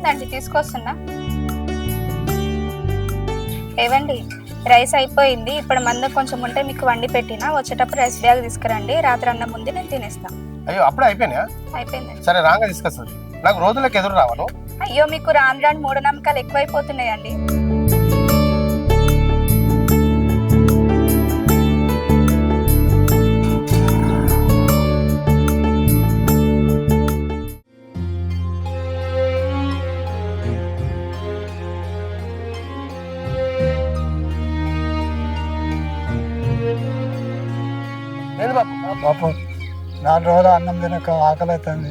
ఉందండి, తీసుకొస్తున్నా. ఏవండి, రైస్ అయిపోయింది. ఇప్పుడు మందం కొంచెం ఉంటే మీకు వండి పెట్టినా, వచ్చేటప్పుడు రైస్ బ్యాగ్ తీసుకురండి. రాత్రి అన్నం ముందు నేను తినేస్తాను. అయ్యో అప్పుడే అయిపోయినా? అయిపోయింది. సరే రాగా తీసుకొస్తుంది. నాకు రోజులకు ఎదురు రావను. అయ్యో, మీకు రాను రాను మూఢనమ్మకాలు ఎక్కువైపోతున్నాయండి. లేదు బాబు. బాపు 4 రోజులు అన్నం తినక ఆకలి అవుతుంది.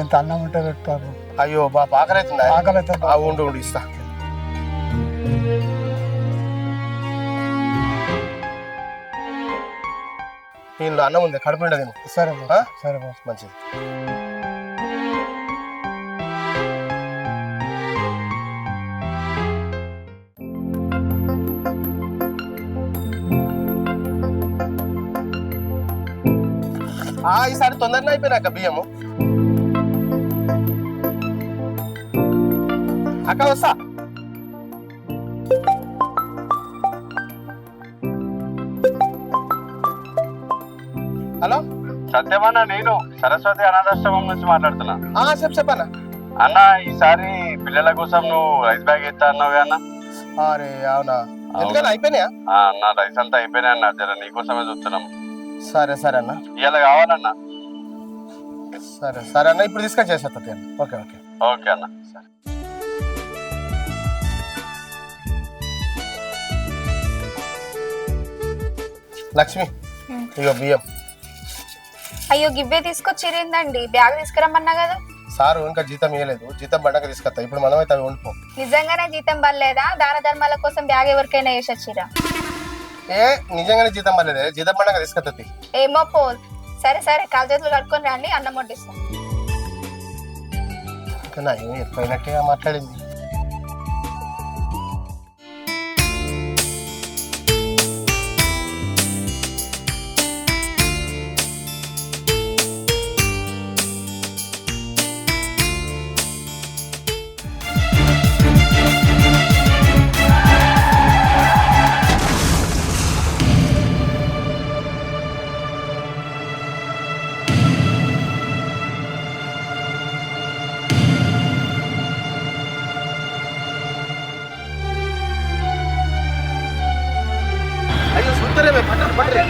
ఇంత అన్నం ఉంటే పెట్టారు. అయ్యో బాబు ఆకలి అవుతుందా? ఆకలి అవుతుంది. ఉండు ఉండు ఇస్తా. దీనిలో అన్నం ఉంది, కడుపు నిండా తిను. సరే బాబు, సరే బాబు. మంచిది. ఈసారి తొందరగా అయిపోయినాక బియ్యము. అక్క వస్తా. హలో సత్యమన్న, నేను సరస్వతి అనాథాశ్రమం నుంచి మాట్లాడుతున్నా. చెప్పన్నా. అన్న, ఈసారి పిల్లల కోసం నువ్వు రైస్ బ్యాగ్ ఎత్తా అన్నావు అన్న. అరే అవునా? ఎందుకని అయిపోయినాయా? అన్న రైస్ అంతా అయిపోయినాయి అన్న, జర నీకోసమే చూస్తున్నాం. సరే సరే అన్న. ఇవాళ కావాలన్నా. సరే సరే అన్న, ఇప్పుడు తీసుకొని చేసేస్తా. ఓకే ఓకే ఓకే అన్న. సరే. లక్ష్మి, ఇగో బియ్యం. అయ్యో, గివ్వే తీసుకొచ్చిరిందండి. బ్యాగ్ తీసుకురమ్మన్నా కదా. సారు ఇంకా జీతం ఇవ్వలేదు. జీతం బండక తీసుకొస్తా. ఇప్పుడు మనమైతే అవి వండుకో. నిజంగానే జీతం పడలేదా? దాన ధర్మాల కోసం బ్యాగ్ ఎవరికైనా వేసొచ్చిరా? నిజంగానే జీతం పడలేదే. జీతం బండక తీసుకొస్తా. ఏమో పో. సరే సరే, కాలు చేతులు కట్టుకొని రండి, అన్నం వడ్డిస్తాం. ఇంకా నా ఏమి ఎక్కువైనట్టుగా మాట్లాడింది. అయ్యో చూస్తారేమే, పట్టరు పట్టరే.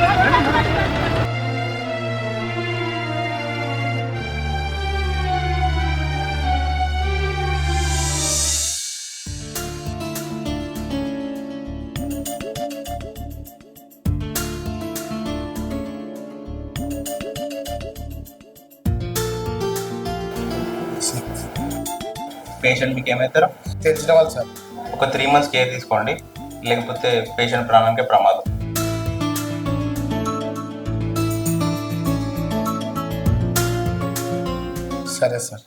పేషెంట్ మీకు ఏమవుతారో తెలిసిన వాళ్ళు సార్. ఒక 3 months కేర్ తీసుకోండి, లేకపోతే పేషెంట్ ప్రాణానికే ప్రమాదం. సరే సార్.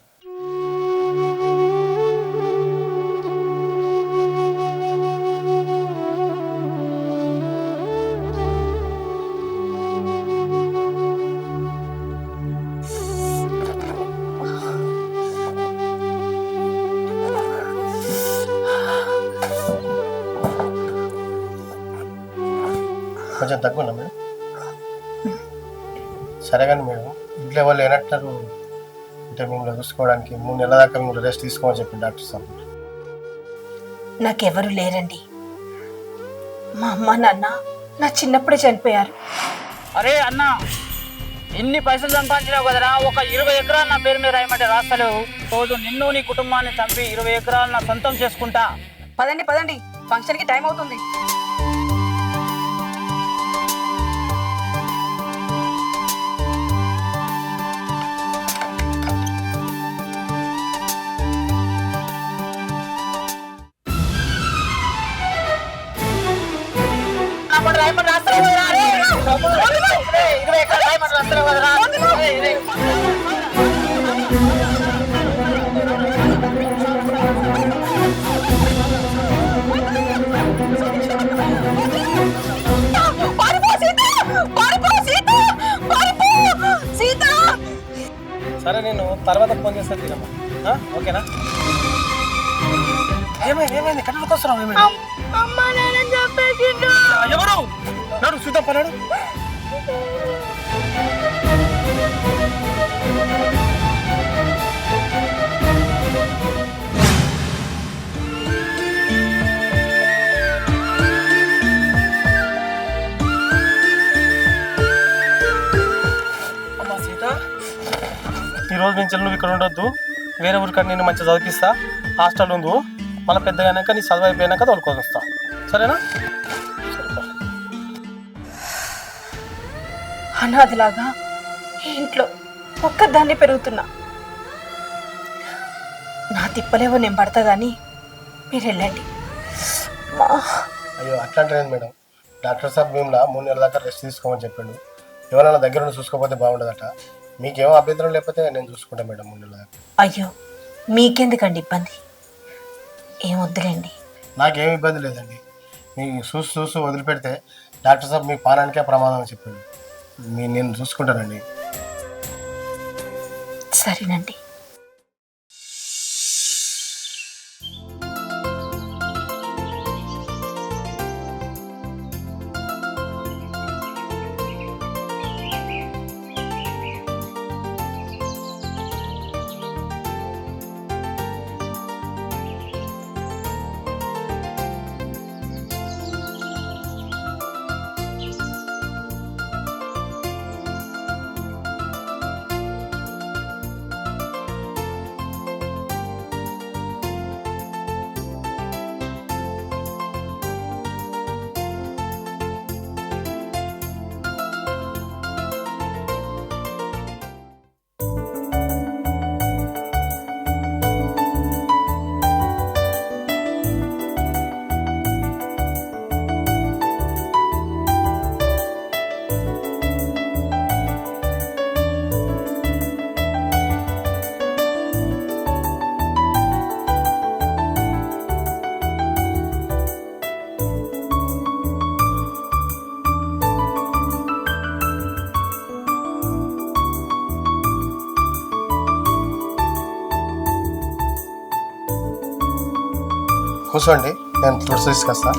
కొంచెం తగ్గున్నా మేడం. సరే కానీ మేడం, ఇంట్లో వాళ్ళు ఏనంటారు అంటే మిమ్మల్ని చూసుకోవడానికి 3 నెలల దాకా మిమ్మల్ని రెస్ట్ తీసుకోమని చెప్పి డాక్టర్ సార్. నాకెవరు లేరండి. మా అమ్మ నాన్న నా చిన్నప్పుడే చనిపోయారు. అరే అన్న, ఇన్ని పైసలు సంపాదించినావు కదరా, ఒక 20 ఎకరాలు నా పేరు మీద రాయమంటే రాస్తలేవు. రోజు నిన్ను నీ కుటుంబాన్ని చంపి 20 ఎకరాలు నా సొంతం చేసుకుంటా. పదండి పదండి, ఫంక్షన్కి టైం అవుతుంది. రాయమంటే రాస్తలేవు కదరా, 20 ఎకరాలు రాయమంటే రాస్తలేవు కదరా. సరే నేను తర్వాత ఫోన్ చేస్తాను. ఓకేనా? ఏమైంది కట్టడికి వస్తున్నావు? ఏమైంది? ఎవరు నడు చూద్దాం పన్నాడు. అమ్మా సీత, ఈ రోజు నుంచి నువ్వు ఇక్కడ ఉండొద్దు, వేరే ఊరికాడ నేను మంచిగా చదివిస్తా, హాస్టల్ ఉండు, మళ్ళీ పెద్దగా అయినాక నీ చదువు అయిపోయినాక తోలుకొని వస్తా, సరేనా? అనాథలాగా ఈ ఇంట్లో ఒక్కదాన్ని పెరుగుతున్నా. నా తిప్పలేవో నేను పడతా కానీ మీరు వెళ్ళండి. అయ్యో అట్లా అంటే మేడం, డాక్టర్ సాబ్ భీమ్లా 3 నెలల దాకా రెస్ట్ తీసుకోమని చెప్పాడు. ఎవరైనా దగ్గర ఉండి చూసుకోకపోతే బాగుండదట. మీకేమో అభ్యంతరం లేకపోతే నేను చూసుకుంటా మేడం 3 నెలల దాకా. అయ్యో మీకెందుకండి ఇబ్బంది, ఏం వద్దులేండి. నాకేం ఇబ్బంది లేదండి. మీ చూసి వదిలిపెడితే డాక్టర్ సాబ్ మీ పానానికే ప్రమాదం అని చెప్పాడు. నేను చూసుకుంటానండి. సరేనండి. కూర్చోండి, నేను తులసి తీసుకొస్తా.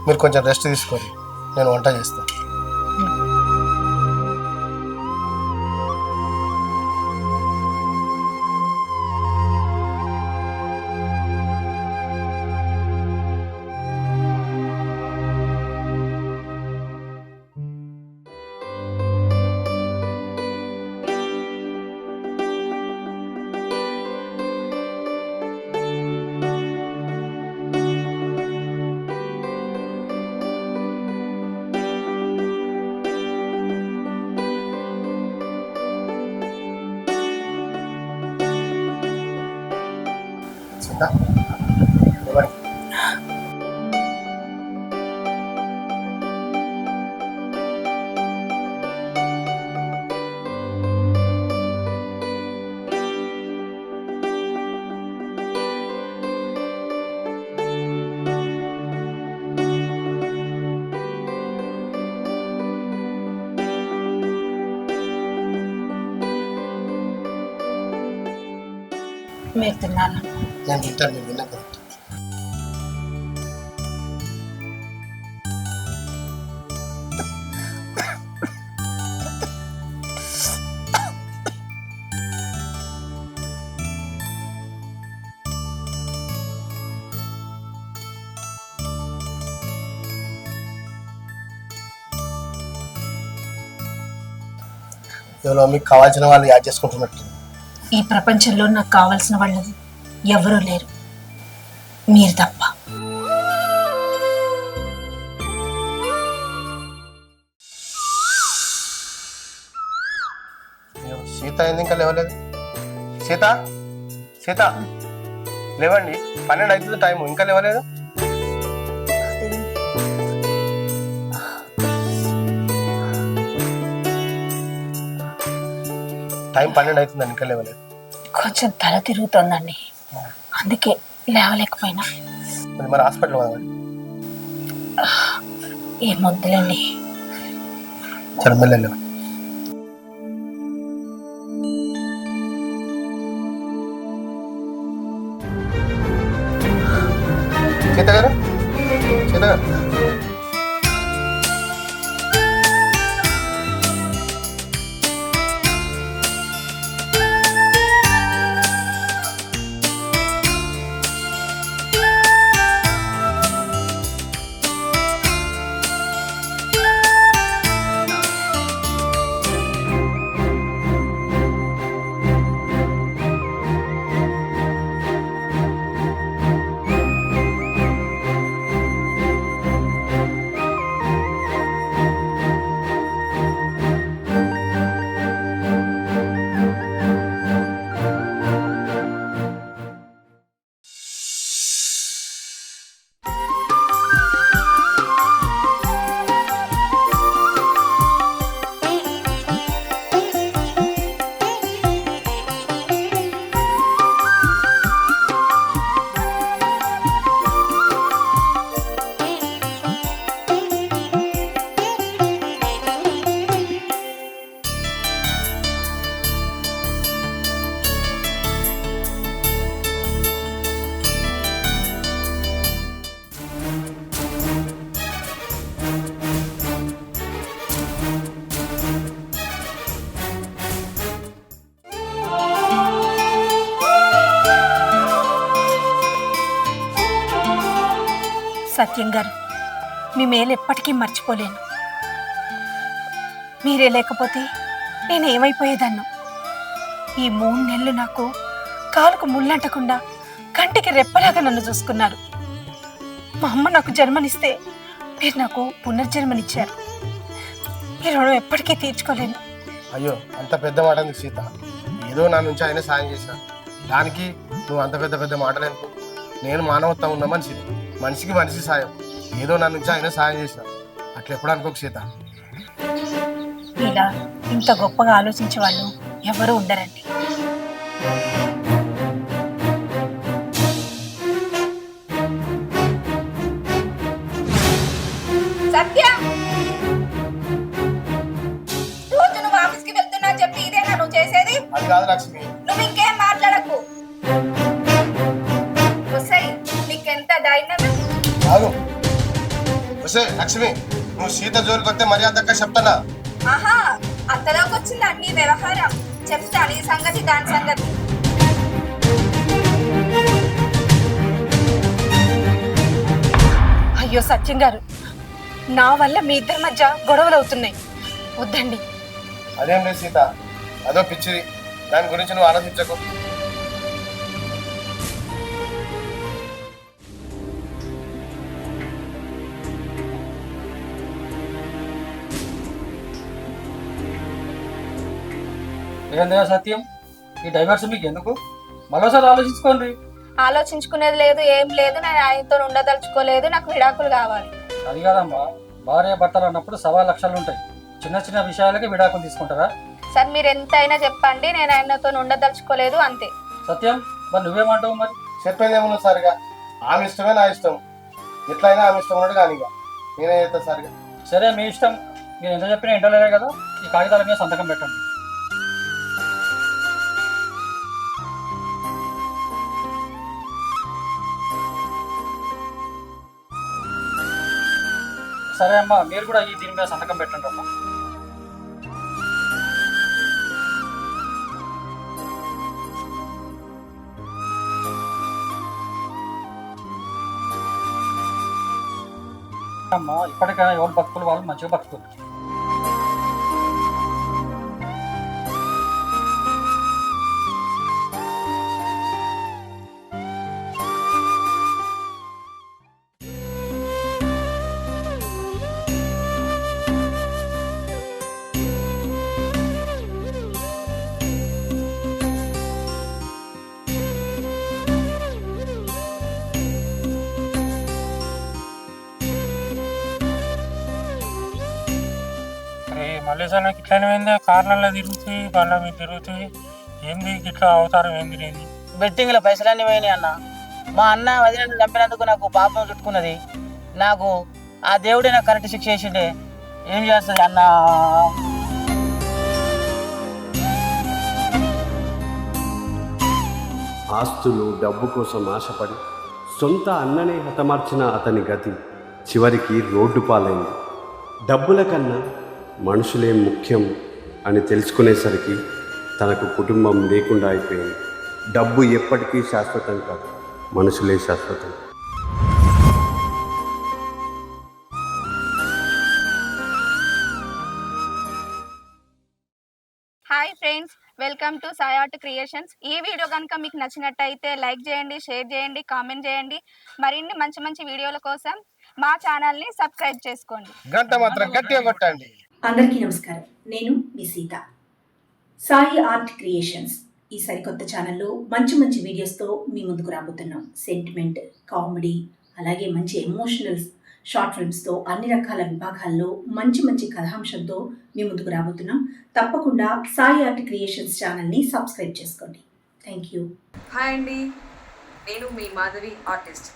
మీరు కొంచెం రెస్ట్ తీసుకోండి, నేను వంట చేస్తాను. సీత, ఇవ్వండి. మీరు తిన్నాను. నేను తింటాను, నేను తిన్నా కదా. ఎవరో మీకు కావాల్సిన వాళ్ళు యాడ్ చేసుకుంటున్నట్టు. ఈ ప్రపంచంలో నాకు కావాల్సిన వాళ్ళది ఎవరూ లేరు, మీరు తప్ప. సీత ఏంది ఇంకా లేవలేదు? సీత, సీత లేవండి, 12 అవుతుంది టైం, ఇంకా లేవలేదు. టైం 12 అవుతుందండి, ఇంకా లేవలేదు. కొంచెం తల తిరుగుతోందండి, అందుకే లేవలేకపోయినా. మరి హాస్పిటల్ పోదామండి. ఏం వద్దులేండి. సరే మెల్లెళ్ళి. సీత గారు, సీత గారు, సత్యం గారు, మీ మేలు ఎప్పటికీ మర్చిపోలేను. మీరే లేకపోతే నేను ఏమైపోయేదాన్నో. ఈ 3 నెలలు నాకు కాలుకు ముళ్ళంటకుండా కంటికి రెప్పలాగా నన్ను చూసుకున్నారు. మా అమ్మ నాకు జన్మనిస్తే మీరు నాకు పునర్జన్మనిచ్చారు. ఈ రుణం ఎప్పటికీ తీర్చుకోలేను. అయ్యో అంత పెద్ద మాట నీకు సీత, ఏదో నా నుంచి ఆయన సాయం చేశా, దానికి నువ్వు అంత పెద్ద పెద్ద మాటలు ఎందుకు? నేను మానవత్వం ఉన్న మనిషిని, మనిషికి మనిషి సాయం, ఏదో నా నుంచి ఆయన సాయం చేసిన, అట్లా ఎప్పుడు అనుకోకు సీత. ఇలా ఇంత గొప్పగా ఆలోచించే వాళ్ళు ఎవరు ఉండరండి. సత్య, రోజు నువ్వు ఆఫీస్కి వెళ్తున్నా చెప్పి ఇదేనా నువ్వు చేసేది? అది కాదు లక్ష్మి. నువ్వు ఇంకేం మాట్లాడకు. వస్తాయి నీకెంత ధైర్యం? కాదు వసే లక్ష్మి, నువ్వు సీత జోలికి వస్తే మర్యాదగా చెప్తానా? ఆహా, అంతలోకి వచ్చిందా నీ వ్యవహారం? చెప్తాను ఈ సంగతి దాని సంగతి. అయ్యో సత్యం గారు, నా వల్ల మీ ఇద్దరి మధ్య గొడవలు అవుతున్నాయి. వద్దండి. అదేం లేదు సీత, అదో పిచ్చిది, దాని గురించి నువ్వు ఆలోచించకు. ఏందా సత్యం, ఈ డైవర్స్ మీకు ఎందుకు? మరోసారి ఆలోచించుకోండి. ఆలోచించుకునేది లేదు, ఏం లేదు. నేను ఆయనతో ఉండదలుచుకోలేదు, నాకు విడాకులు కావాలి. అది కాదమ్మా, భార్య భర్తలు అన్నప్పుడు 1,00,000 ఉంటాయి. చిన్న చిన్న విషయాలకి విడాకులు తీసుకుంటారా? సార్ మీరు ఎంత అయినా చెప్పండి, నేను ఆయనతో ఉండదలుచుకోలేదు అంతే. సత్యం, మరి నువ్వేమంటావు? మరి చెప్పేది ఏమన్నా సరిగా, ఆమె ఇష్టమే నా ఇష్టం, ఎట్లయినా ఆమె ఇష్టం ఉన్నాడు కానీ నేనే చేస్తా సరిగా. సరే మీ ఇష్టం, మీరు ఎంత చెప్పినా ఇంటలేరే కదా. ఈ కాగితాల మీద సంతకం పెట్టండి. సరే అమ్మా, మీరు కూడా ఈ దీని మీద సంతకం పెట్టండి అమ్మా. అమ్మా, ఇప్పటికైనా ఎవరు భక్తులు వాళ్ళు మంచిగా బతుకుతుంది. మళ్ళీ నాకు ఇట్లనే పోయిందే, కార్లలో తిరుగుతాయి, బండ్ల మీద తిరుగుతాయి. ఏంది ఇట్లా అవతారం ఏంది నేను? బెట్టింగ్ల పైసలన్నీ పోయినాయి అన్న. మా అన్న వదిన చంపినందుకు నాకు పాపం చుట్టుకున్నది. నాకు ఆ దేవుడే నాకు కరెక్ట్ శిక్ష చేసిండే. ఏం చేస్తుంది అన్న? ఆస్తులు డబ్బు కోసం ఆశపడి సొంత అన్ననే హతమార్చిన అతని గతి చివరికి రోడ్డు పాలైంది. డబ్బుల కన్నా మనుషులే ముఖ్యం అని తెలుసుకునేసరికి తనకు కుటుంబం లేకుండా అయిపోయింది. డబ్బు ఎప్పటికీ శాశ్వతం కాదు, మనుషులే శాశ్వతం. Hi friends, welcome to Sai art creations. ఈ వీడియో కనుక మీకు నచ్చినట్టయితే లైక్ చేయండి, షేర్ చేయండి, కామెంట్ చేయండి. మరిన్ని మంచి మంచి వీడియోల కోసం మా ఛానల్ని సబ్స్క్రైబ్ చేసుకోండి. గంట మాత్రం గట్టిగా కొట్టండి. అందరికీ నమస్కారం. నేను మీ సీత. సాయి ఆర్ట్ క్రియేషన్స్ ఈ సరికొత్త ఛానల్లో మంచి మంచి వీడియోస్తో మీ ముందుకు రాబోతున్నాం. సెంటిమెంట్, కామెడీ, అలాగే మంచి ఎమోషనల్ షార్ట్ ఫిల్మ్స్తో అన్ని రకాల విభాగాల్లో మంచి మంచి కథాంశంతో మీ ముందుకు రాబోతున్నాం. తప్పకుండా సాయి ఆర్ట్ క్రియేషన్స్ ఛానల్ని సబ్స్క్రైబ్ చేసుకోండి. Thank you. హాయ్ అండి, నేను మీ Madhavi artist.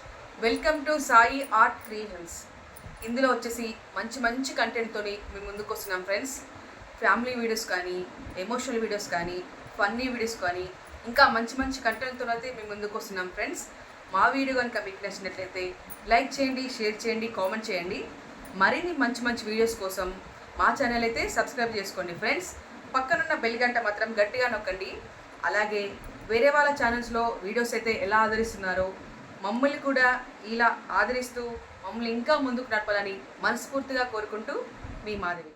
Welcome to Sai art creations. ఇందులో వచ్చేసి మంచి మంచి కంటెంట్తోని మీ ముందుకు వస్తున్నాం ఫ్రెండ్స్. ఫ్యామిలీ వీడియోస్ కానీ, ఎమోషనల్ వీడియోస్ కానీ, ఫన్నీ వీడియోస్ కానీ, ఇంకా మంచి మంచి కంటెంట్తో అయితే మీ ముందుకు వస్తున్నాం ఫ్రెండ్స్. మా వీడియో కనుక మీకు నచ్చినట్లయితే లైక్ చేయండి, షేర్ చేయండి, కామెంట్ చేయండి. మరిన్ని మంచి మంచి వీడియోస్ కోసం మా ఛానల్ అయితే సబ్స్క్రైబ్ చేసుకోండి ఫ్రెండ్స్. పక్కనున్న బెల్ గంట మాత్రం గట్టిగా నొక్కండి. అలాగే వేరే వాళ్ళ ఛానల్స్లో వీడియోస్ అయితే ఎలా ఆదరిస్తున్నారో మమ్మల్ని కూడా ఇలా ఆదరిస్తూ మమ్మల్ని ఇంకా ముందుకు నడపాలని మనస్ఫూర్తిగా కోరుకుంటూ మీ మాధవి.